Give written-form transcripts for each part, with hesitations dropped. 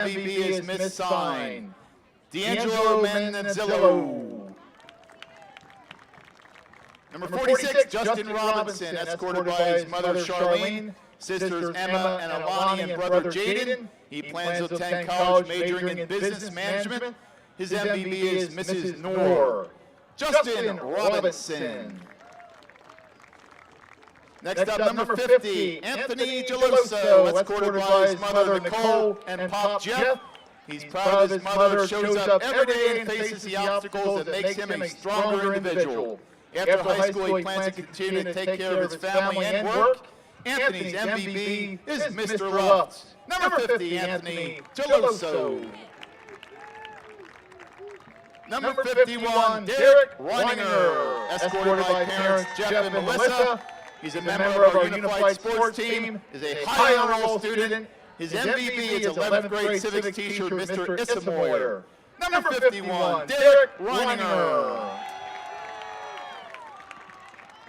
MVP is Miss Sign, D'Angelo Manzillo. Number 46, Justin Robinson, escorted by his mother Charlene, sisters Emma and Alani, and brother Jaden. He plans to attend college majoring in business management. His MVP is Mrs. Noor. Justin Robinson. Next up, number 50, Anthony Geloso, escorted by his mother Nicole and Pop Jeff. He's proud of his mother, shows up every day and faces the obstacles that makes him a stronger individual. After high school, he plans to continue to take care of his family and work. Anthony's MVP is Mr. Lutz. Number 50, Anthony Geloso. Number 51, Derek Reininger, escorted by parents Jeff and Melissa. He's a member of our Unified Sports Team, is a high honor roll student. His MVP is 11th grade civics teacher, Mr. Issamoyer. Number 51, Derek Reininger.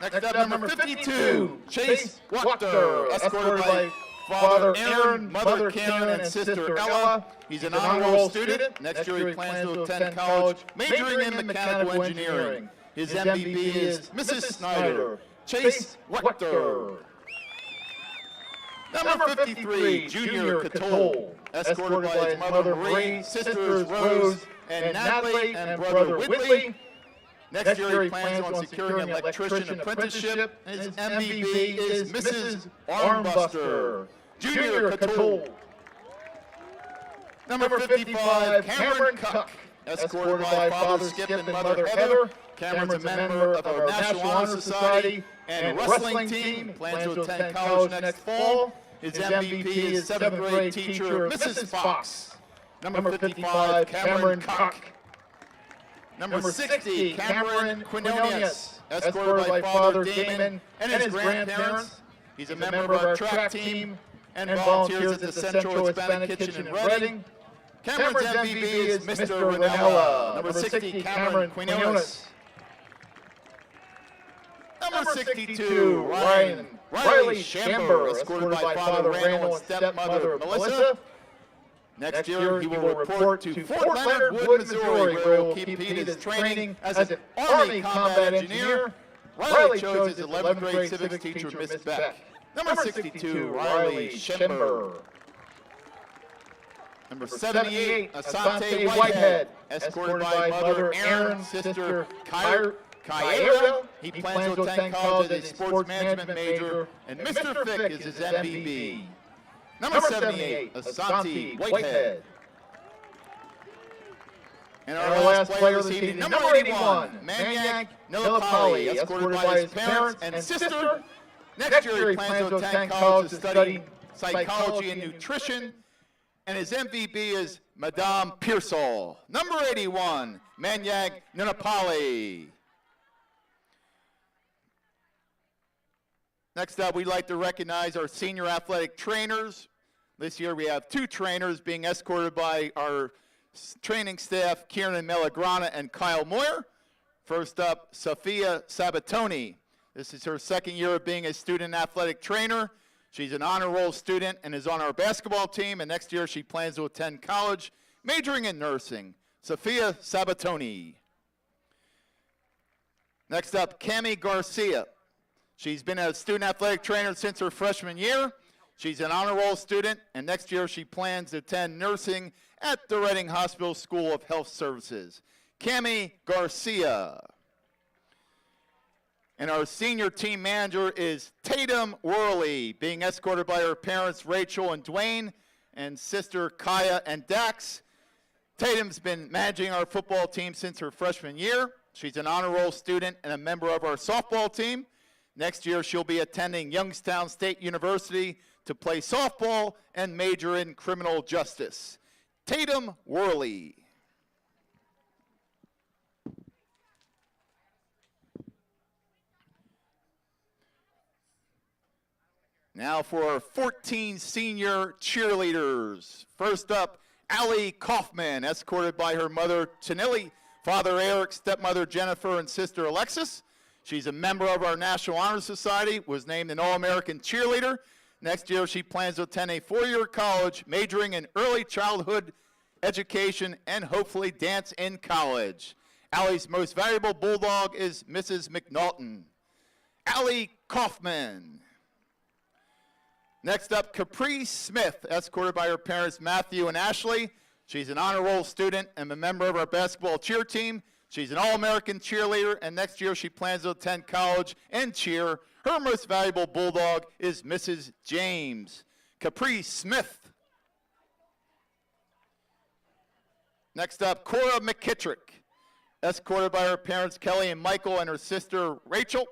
Next up, number 52, Chase Wachter, escorted by Father Aaron, Mother Karen, and Sister Ella. He's an honor roll student. Next year he plans to attend college, majoring in mechanical engineering. His MVP is Mrs. Snyder, Chase Wachter. Number 53, Junior Catole, escorted by his mother Marie, sisters Rose and Natalie, and brother Whitley. Next year he plans on securing an electrician apprenticeship. His MVP is Mrs. Armbuster, Junior Catole. Number 55, Cameron Cuck, escorted by Father Skip and Mother Heather. Cameron's a member of our National Honor Society and wrestling team. Plans to attend college next fall. His MVP is 7th grade teacher, Mrs. Fox. Number 55, Cameron Cuck. Number 60, Cameron Quinones, escorted by Father Damon and his grandparents. He's a member of our track team and volunteers at the Central Hispanic Kitchen in Reading. Cameron's MVP is Mr. Ranella. Number 60, Cameron Quinones. Number 62, Riley Shamber, escorted by Father Randall and stepmother Melissa. Next year, he will report to Fort Leonard Wood, Missouri, where he will complete his training as an Army combat engineer. Riley chose his 11th grade civics teacher, Miss Beck. Number 62, Riley Shamber. Number 78, Asante Whitehead, escorted by mother Aaron, sister Kyra. He plans to attend college as a sports management major, and Mr. Fick is his MVP. Number 78, Asante Whitehead. And our last player this evening, number 81, Manyak Nilapali, escorted by his parents and sister. Next year he plans to attend college to study psychology and nutrition, and his MVP is Madame Pearsall. Number 81, Manyak Nilapali. Next up, we'd like to recognize our senior athletic trainers. This year we have 2 trainers being escorted by our training staff, Kieran Melagrana and Kyle Moyer. First up, Sophia Sabatoni. This is her 2nd year of being a student athletic trainer. She's an honor roll student and is on our basketball team, and next year she plans to attend college, majoring in nursing. Sophia Sabatoni. Next up, Cami Garcia. She's been a student athletic trainer since her freshman year. She's an honor roll student, and next year she plans to attend nursing at the Reading Hospital School of Health Services. Cami Garcia. And our senior team manager is Tatum Worley, being escorted by her parents Rachel and Dwayne and sister Kaya and Dax. Tatum's been managing our football team since her freshman year. She's an honor roll student and a member of our softball team. Next year she'll be attending Youngstown State University to play softball and major in criminal justice. Tatum Worley. Now for our 14 senior cheerleaders. First up, Allie Kaufman, escorted by her mother Tanilli, father Eric, stepmother Jennifer, and sister Alexis. She's a member of our National Honor Society, was named an All-American cheerleader. Next year, she plans to attend a four-year college, majoring in early childhood education and hopefully dance in college. Allie's most valuable bulldog is Mrs. McNaughton. Allie Kaufman. Next up, Capri Smith, escorted by her parents Matthew and Ashley. She's an honor roll student and a member of our basketball cheer team. She's an All-American cheerleader, and next year she plans to attend college and cheer. Her most valuable bulldog is Mrs. James. Capri Smith. Next up, Cora McKittrick, escorted by her parents Kelly and Michael and her sister Rachel.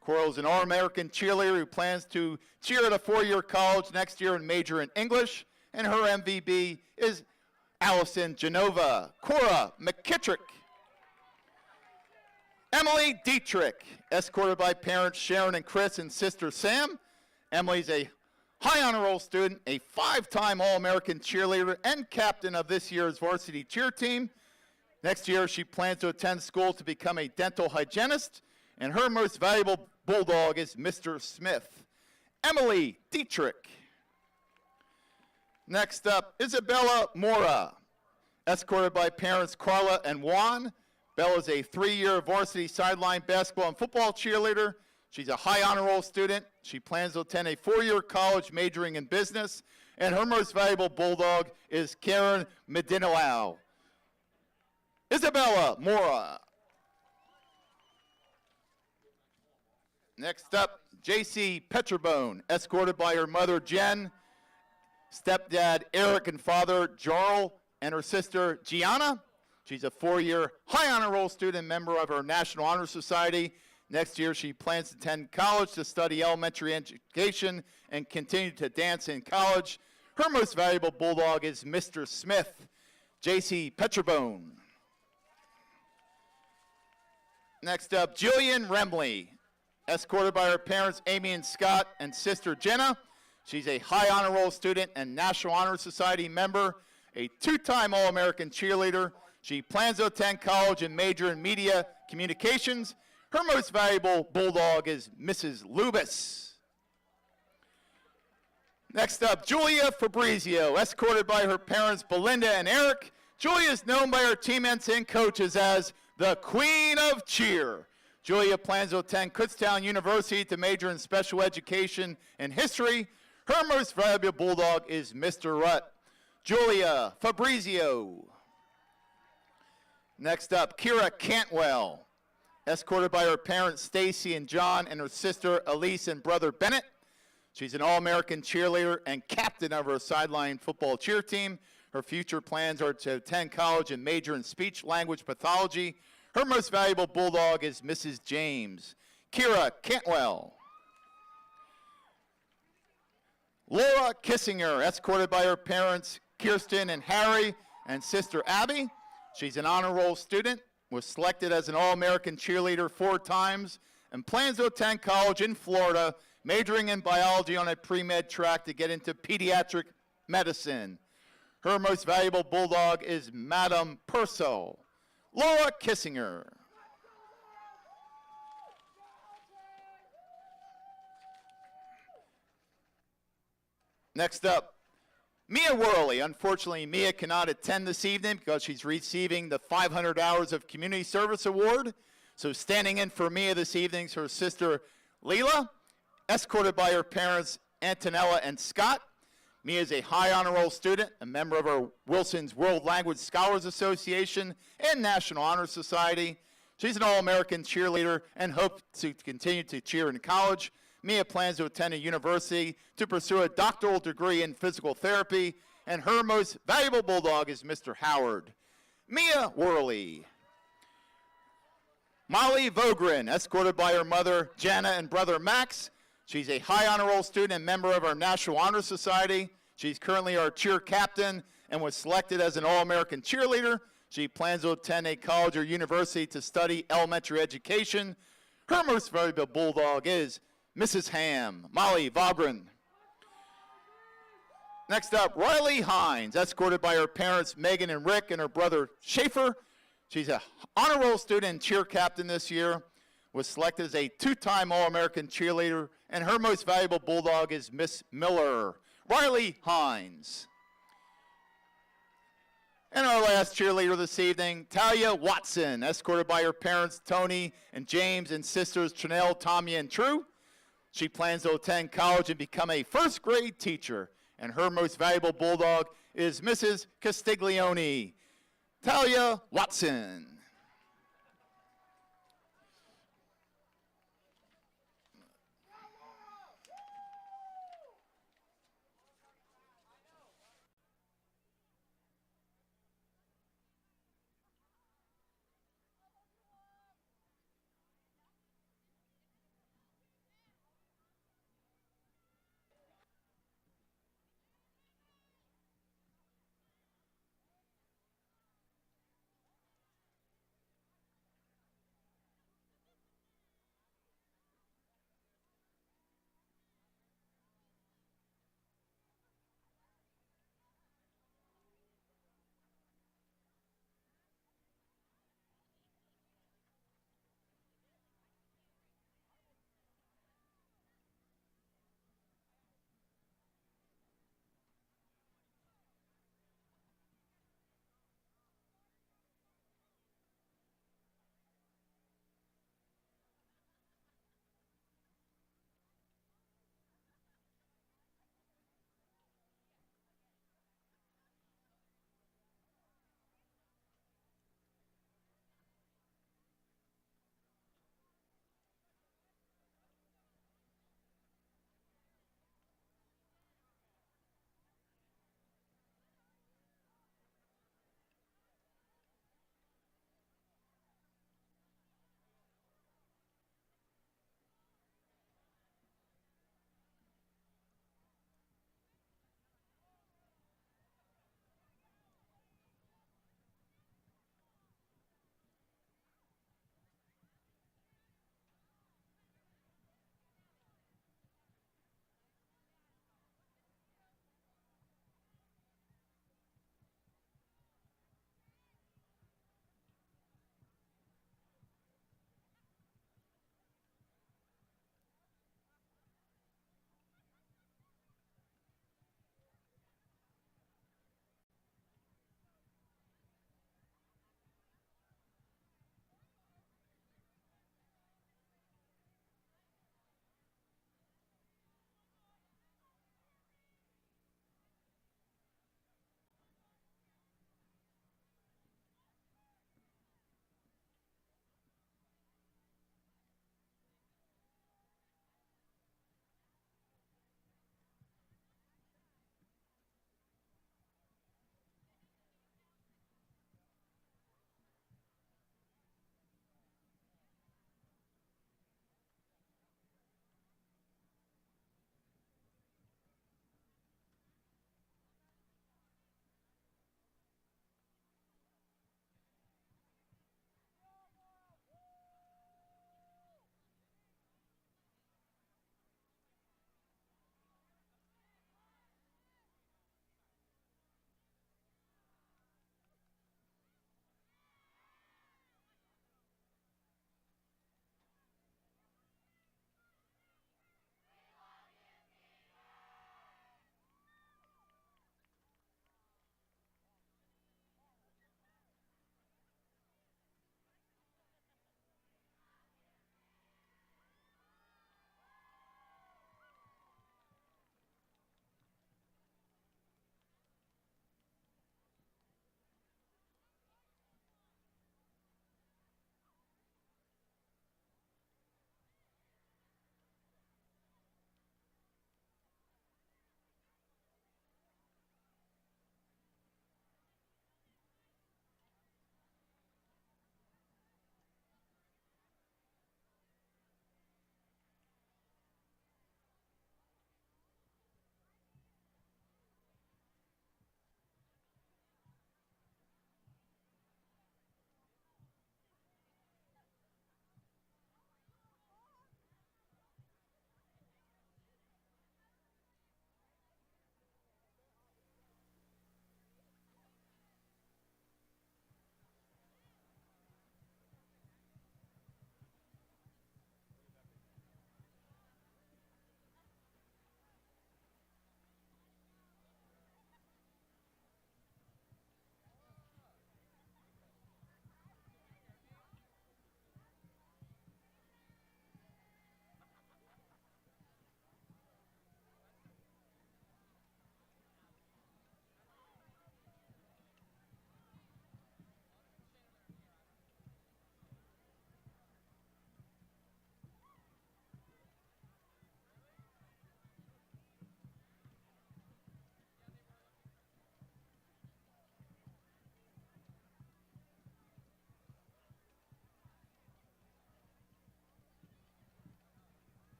Cora is an All-American cheerleader who plans to cheer at a four-year college next year and major in English, and her MVP is Allison Genova. Cora McKittrick. Emily Dietrich, escorted by parents Sharon and Chris and sister Sam. Emily's a high honor roll student, a five-time All-American cheerleader, and captain of this year's varsity cheer team. Next year, she plans to attend school to become a dental hygienist, and her most valuable bulldog is Mr. Smith. Emily Dietrich. Next up, Isabella Mora, escorted by parents Carla and Juan. Bella is a three-year varsity sideline basketball and football cheerleader. She's a high honor roll student. She plans to attend a four-year college majoring in business, and her most valuable bulldog is Karen Medinalao. Isabella Mora. Next up, J.C. Petrobone, escorted by her mother Jen, stepdad Eric, and father Jarl, and her sister Gianna. She's a four-year high honor roll student, member of our National Honor Society. Next year, she plans to attend college to study elementary education and continue to dance in college. Her most valuable bulldog is Mr. Smith. J.C. Petrobone. Next up, Jillian Remley, escorted by her parents Amy and Scott and sister Jenna. She's a high honor roll student and National Honor Society member, a two-time All-American cheerleader. She plans to attend college and major in media communications. Her most valuable bulldog is Mrs. Lubis. Next up, Julia Fabrizio, escorted by her parents Belinda and Eric. Julia is known by her teammates and coaches as the Queen of Cheer. Julia plans to attend Kutztown University to major in special education and history. Her most valuable bulldog is Mr. Rutt. Julia Fabrizio. Next up, Kira Cantwell, escorted by her parents Stacy and John and her sister Elise and brother Bennett. She's an All-American cheerleader and captain of her sideline football cheer team. Her future plans are to attend college and major in speech language pathology. Her most valuable bulldog is Mrs. James. Kira Cantwell. Laura Kissinger, escorted by her parents Kirsten and Harry and sister Abby. She's an honor roll student, was selected as an All-American cheerleader 4 times, and plans to attend college in Florida, majoring in biology on a pre-med track to get into pediatric medicine. Her most valuable bulldog is Madame Purcell. Laura Kissinger. Next up, Mia Worley. Unfortunately, Mia cannot attend this evening because she's receiving the 500 Hours of Community Service Award. So standing in for Mia this evening is her sister Leela, escorted by her parents Antonella and Scott. Mia is a high honor roll student, a member of our Wilson's World Language Scholars Association and National Honor Society. She's an All-American cheerleader and hopes to continue to cheer in college. Mia plans to attend a university to pursue a doctoral degree in physical therapy, and her most valuable bulldog is Mr. Howard. Mia Worley. Molly Vogren, escorted by her mother Jana and brother Max. She's a high honor roll student and member of our National Honor Society. She's currently our cheer captain and was selected as an All-American cheerleader. She plans to attend a college or university to study elementary education. Her most valuable bulldog is Mrs. Ham, Molly Vogren. Next up, Riley Hines, escorted by her parents Megan and Rick and her brother Schaefer. She's a honor roll student and cheer captain this year. Was selected as a 2-time All-American cheerleader and her most valuable bulldog is Miss Miller. Riley Hines. And our last cheerleader this evening, Talia Watson, escorted by her parents, Tony and James, and sisters, Tranelle, Tommy, and True. She plans to attend college and become a first grade teacher, and her most valuable bulldog is Mrs. Castiglione. Talia Watson.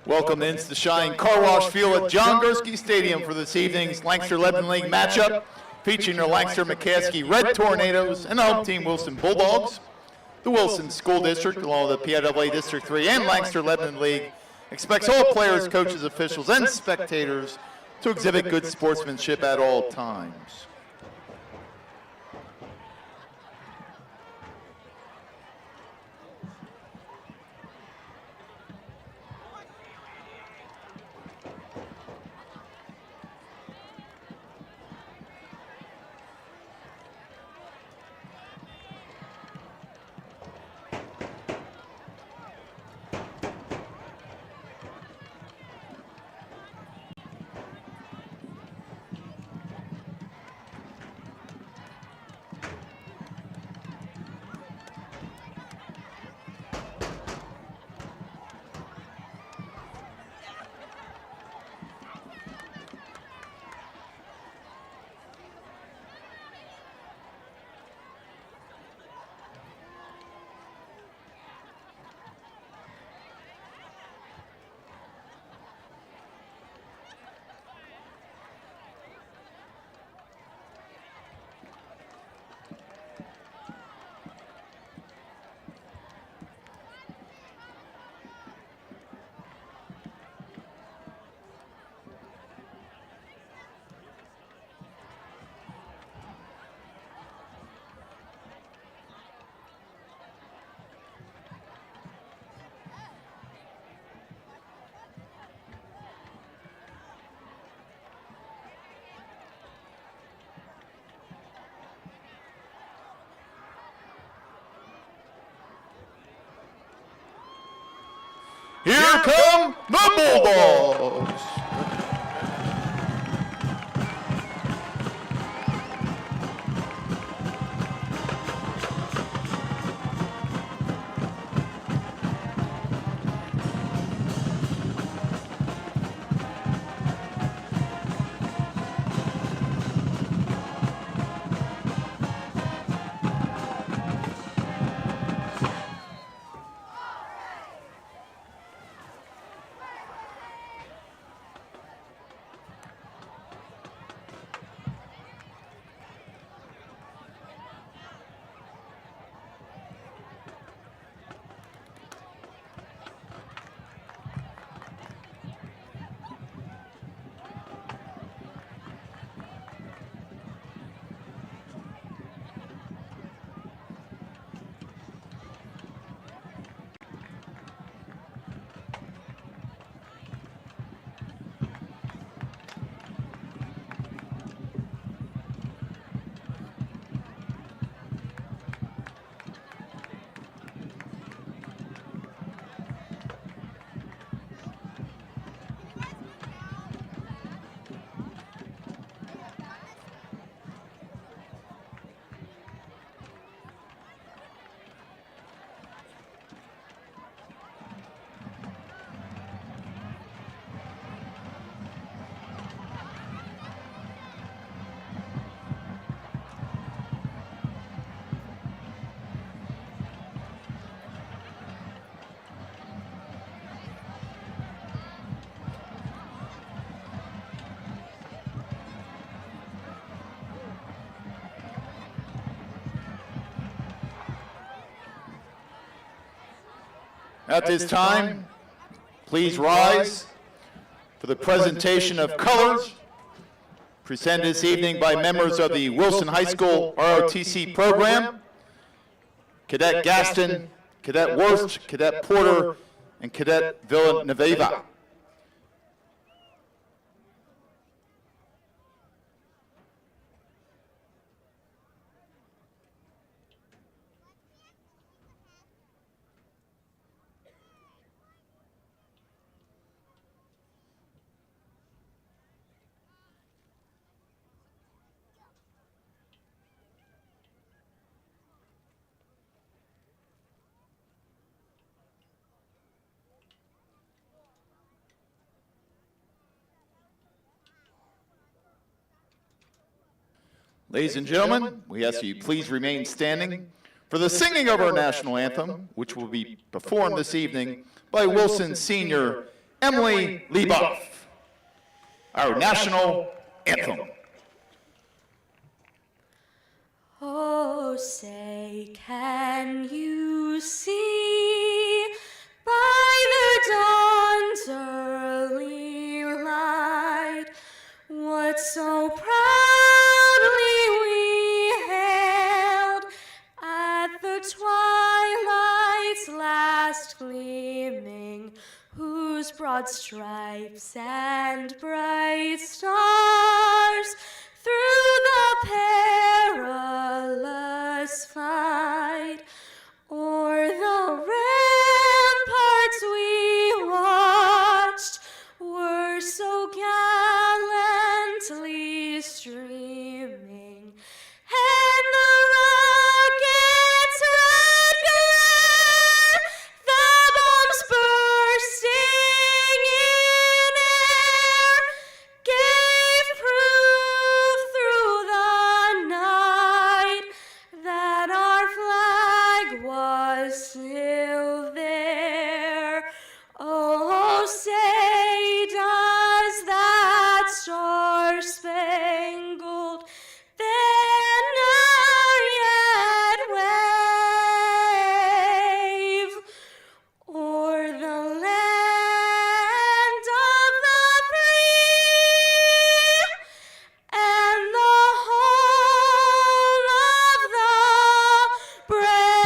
Welcome to Insta Shine Car Wash Field at John Gursky Stadium for this evening's Lancaster-Lebanon League matchup, featuring the Lancaster-McCaskey Red Tornadoes and the home team Wilson Bulldogs. The Wilson School District, along with the PIAA District 3 and Lancaster-Lebanon League, expects all players, coaches, officials, and spectators to exhibit good sportsmanship at all times. Here come the Bulldogs. At this time, please rise for the presentation of colors presented this evening by members of the Wilson High School ROTC program, Cadet Gaston, Cadet Worst, Cadet Porter, and Cadet Villanueva. Ladies and gentlemen, we ask you please remain standing for the singing of our national anthem, which will be performed this evening by Wilson Senior Emily Leboff, our national anthem. Oh, say, can you see by the dawn's early light what so proudly we hailed at the twilight's last gleaming, whose broad stripes and bright stars through the perilous fight o'er the ramparts we watched were so gallantly streaming, and the rocket's red glare, the bombs bursting in air, gave proof through the night that our flag was still there. Oh, say, does that star-spangled banner yet wave o'er the land of the free and the home of the brave?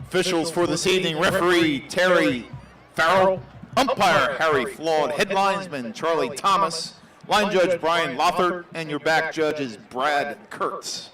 Officials for this evening: referee Terry Farrell, umpire Harry Flawed, head linesman Charlie Thomas, line judge Brian Lothert, and your back judge is Brad Kurtz.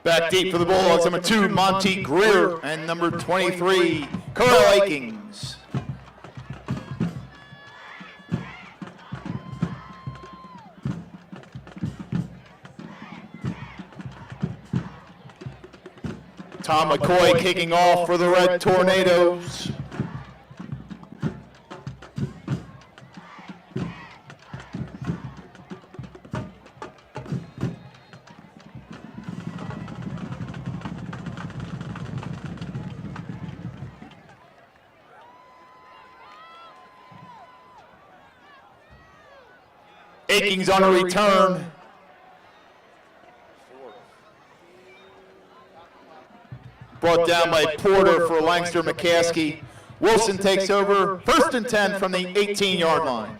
Back deep for the Bulldogs, number 2, Monty Greer, and number 23, Carl Akings. Tom McCoy kicking off for the Red Tornadoes. Aking's on a return. Brought down by Porter for Langster McCaskey. Wilson takes over, 1st and 10 from the 18-yard line.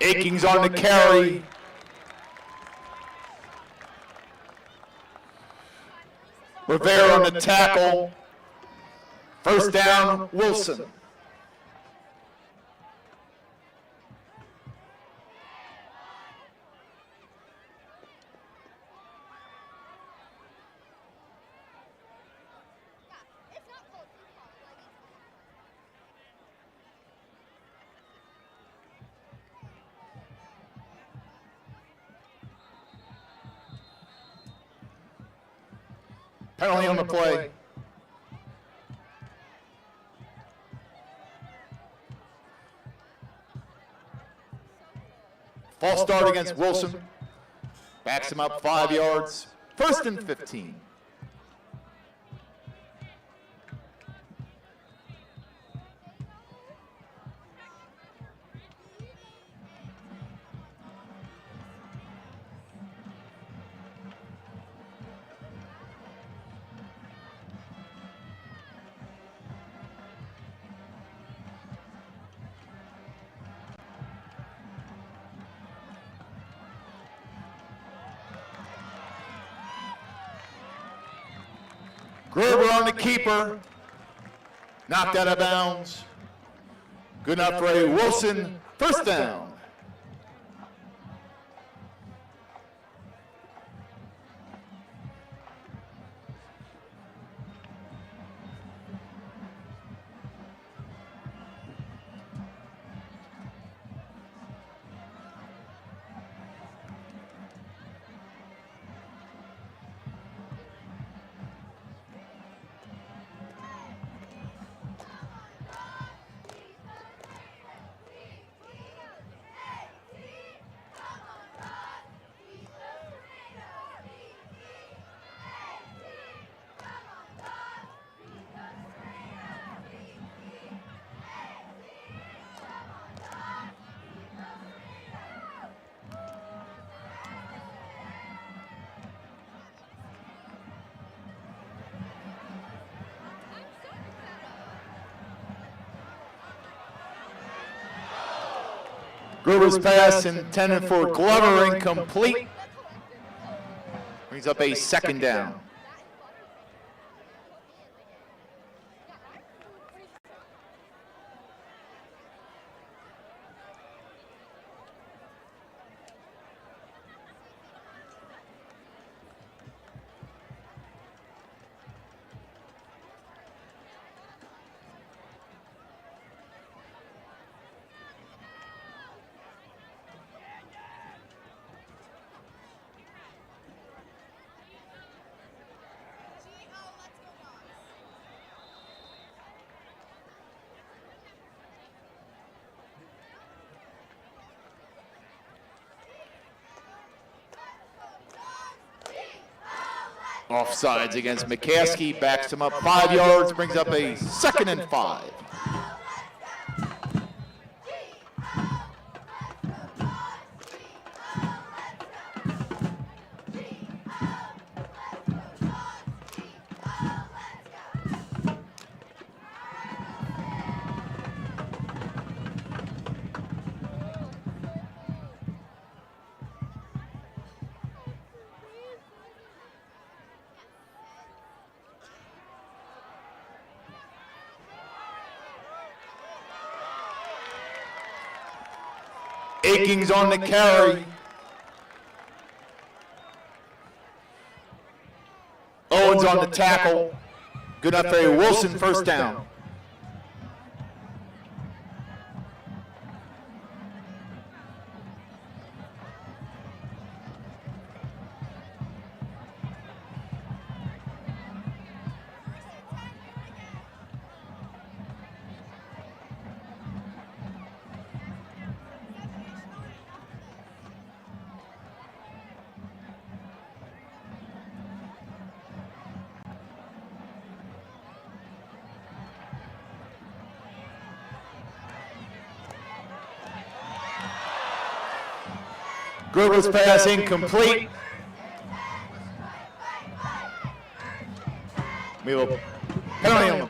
Aking's on the carry. Rivera on the tackle. 1st down, Wilson. Penalty on the play. False start against Wilson. Backs him up 5 yards. 1st and 15. Gruber on the keeper. Knocked out of bounds. Good enough for a Wilson. 1st down. Gruber's pass intended for Glover, incomplete. Brings up a 2nd down. Offsides against McCaskey, backs him up 5 yards, brings up a 2nd and 5. Aking's on the carry. Owens on the tackle. Good enough for a Wilson 1st down. Gruber's pass incomplete. Milo, penalty on him.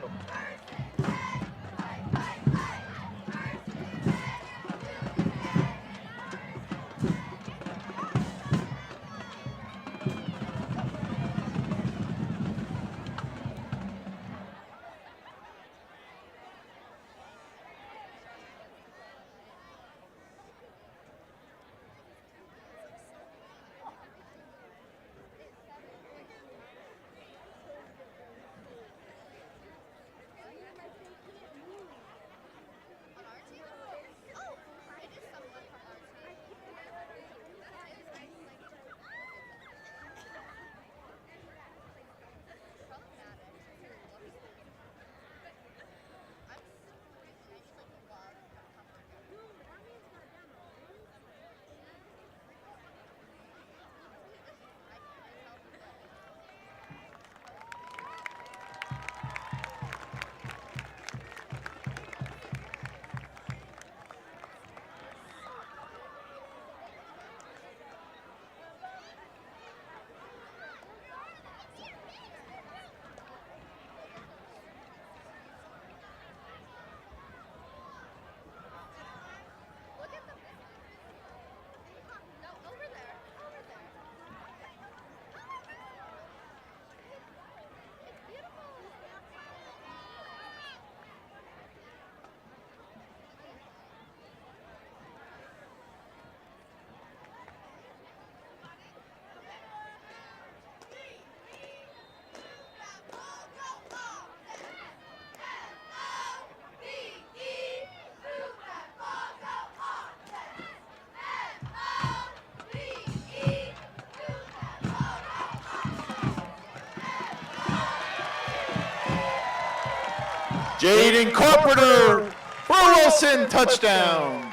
Jaden Carpenter for Wilson, touchdown.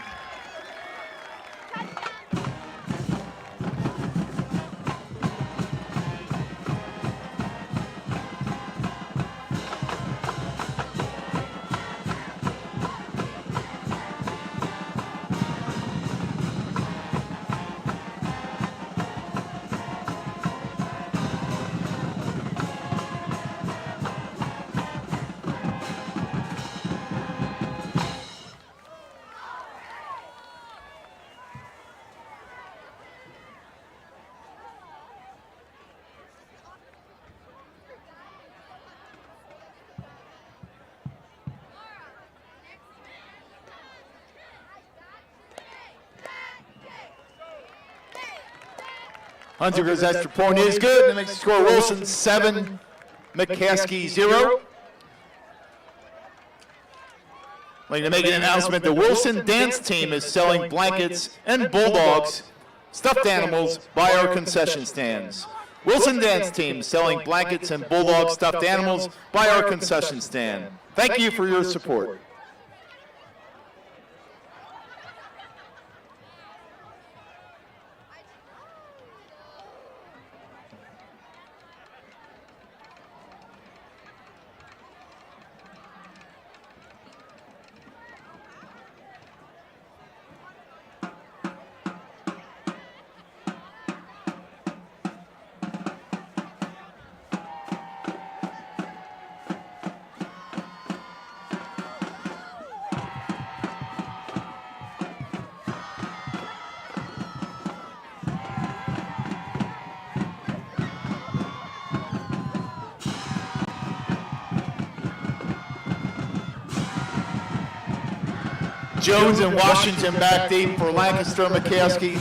Hunziker's extra point is good. That makes the score Wilson 7, McCaskey 0. I'd like to make an announcement. The Wilson dance team is selling blankets and bulldogs, stuffed animals, by our concession stands. Wilson dance team selling blankets and bulldog stuffed animals by our concession stand. Thank you for your support. Jones and Washington back deep for Lancaster, McCaskey.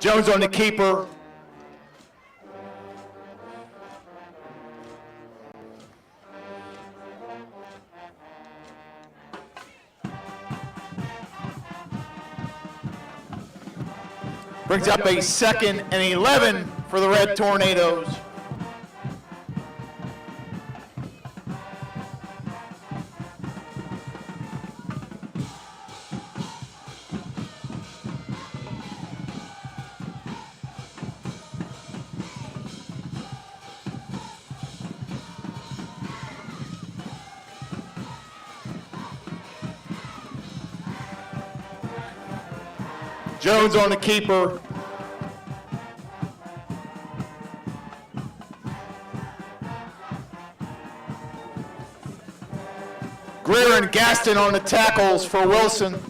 Jones on the keeper. Brings up a 2nd and 11 for the Red Tornadoes. Jones on the keeper. Greer and Gaston on the tackles for Wilson.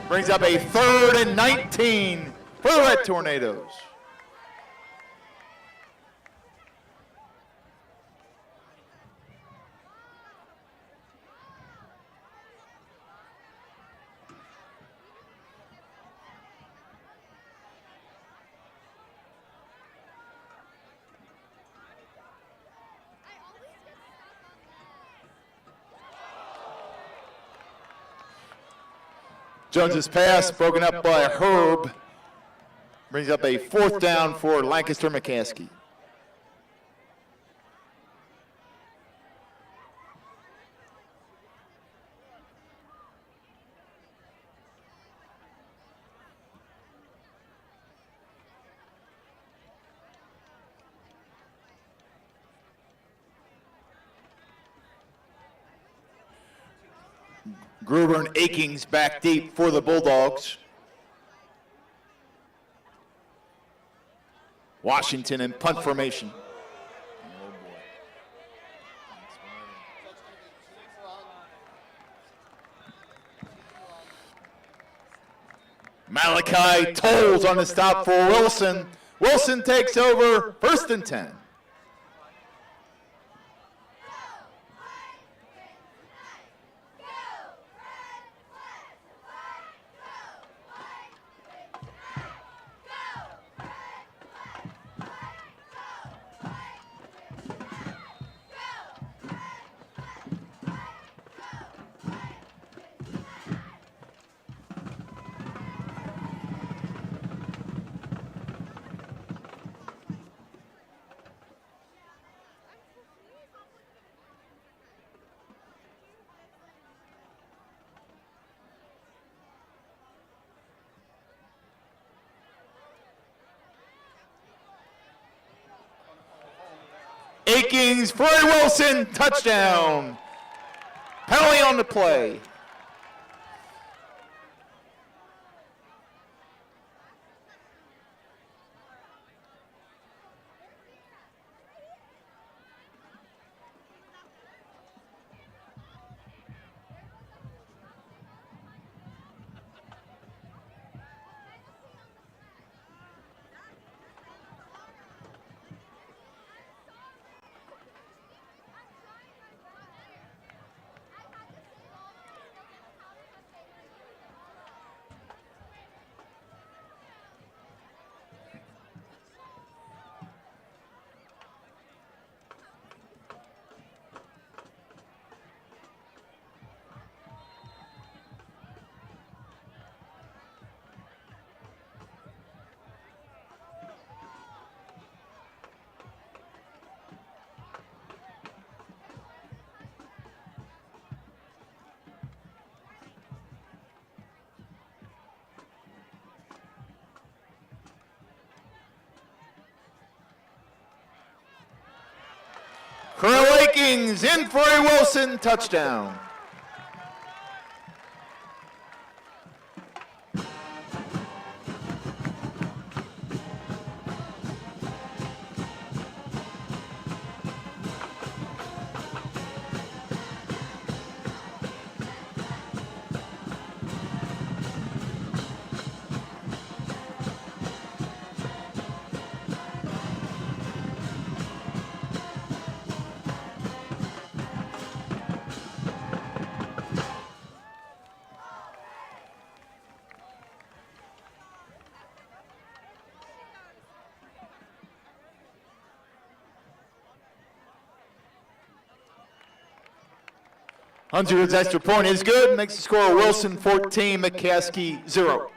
Brings up a 3rd and 19 for the Red Tornadoes. Jones's pass broken up by Herb. Brings up a 4th down for Lancaster McCaskey. Gruber and Akings back deep for the Bulldogs. Washington in punt formation. Malachi Tolles on the stop for Wilson. Wilson takes over, 1st and 10. Akings, Freddie Wilson, touchdown. Penalty on the play. Carell Akings in for a Wilson touchdown. Hunziker's extra point is good, makes the score Wilson 14, McCaskey 0.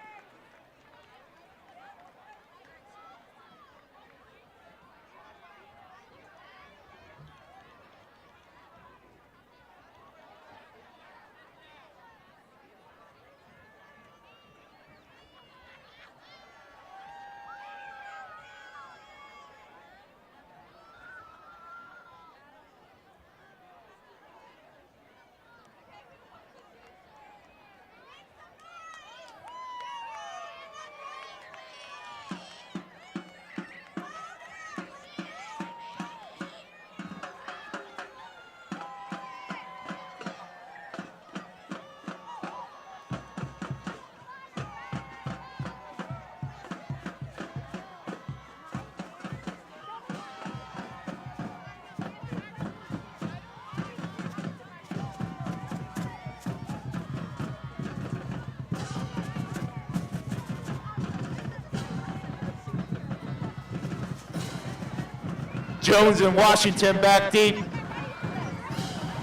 Jones and Washington back deep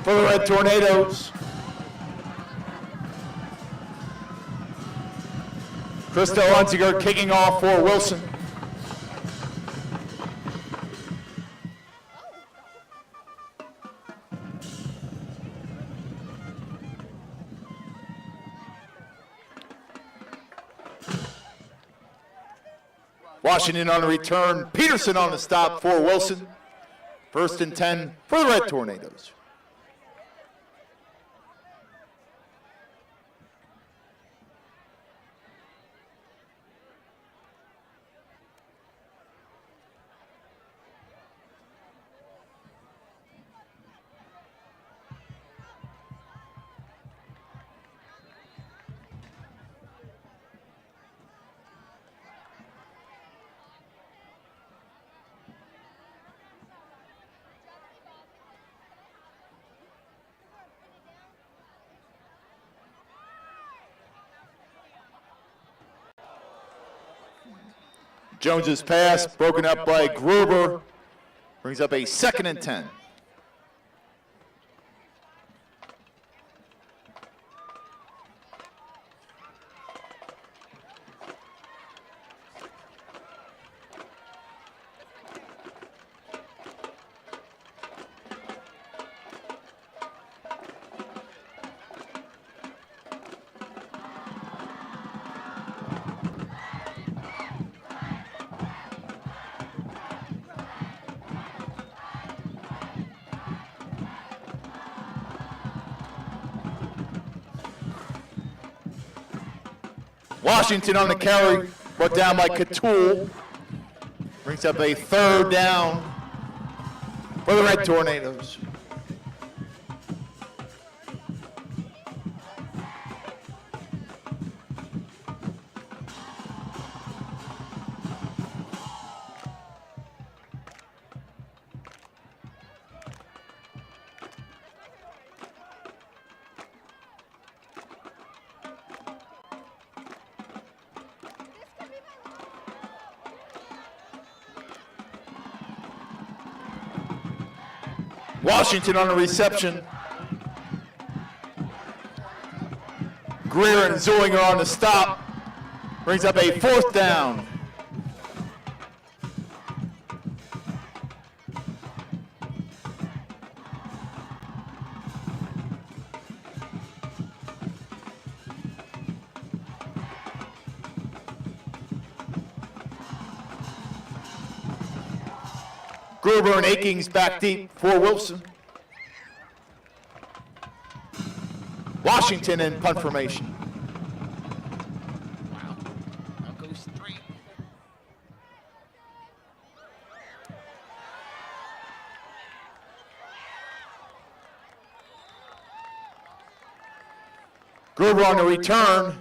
for the Red Tornadoes. Christo Hunziker kicking off for Wilson. Washington on the return, Peterson on the stop for Wilson. 1st and 10 for the Red Tornadoes. Jones's pass broken up by Gruber, brings up a 2nd and 10. Washington on the carry, brought down by Catul. Brings up a 3rd down for the Red Tornadoes. Washington on the reception. Greer and Zollinger on the stop. Brings up a 4th down. Gruber and Akings back deep for Wilson. Washington in punt formation. Wow. Now goes 3. Gruber on the return.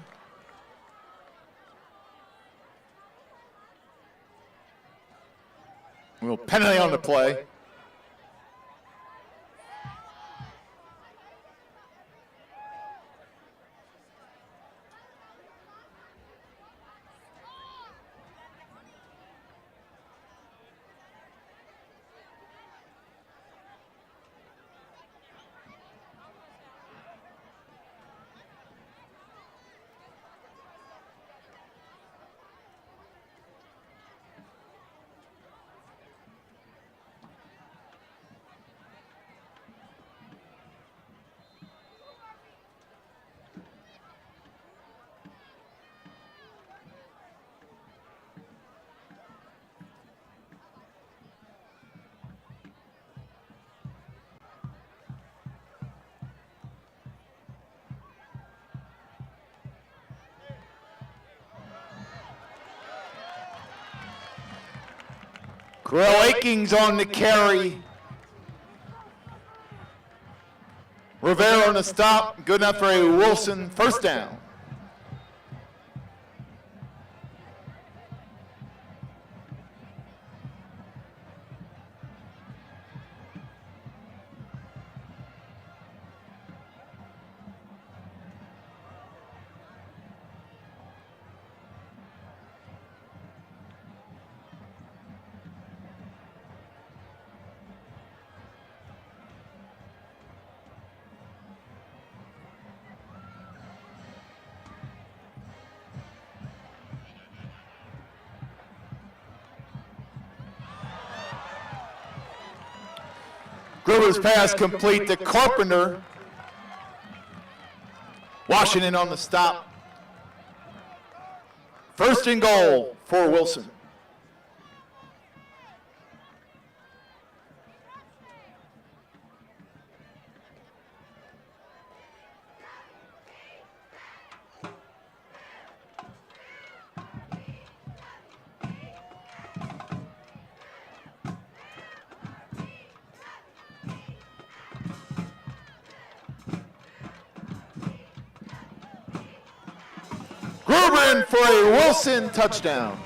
Well, penalty on the play. Corell Akings on the carry. Rivera on the stop. Good enough for a Wilson first down. Gruber's pass complete to Carpenter. Washington on the stop. First and goal for Wilson. Gruber in for a Wilson touchdown.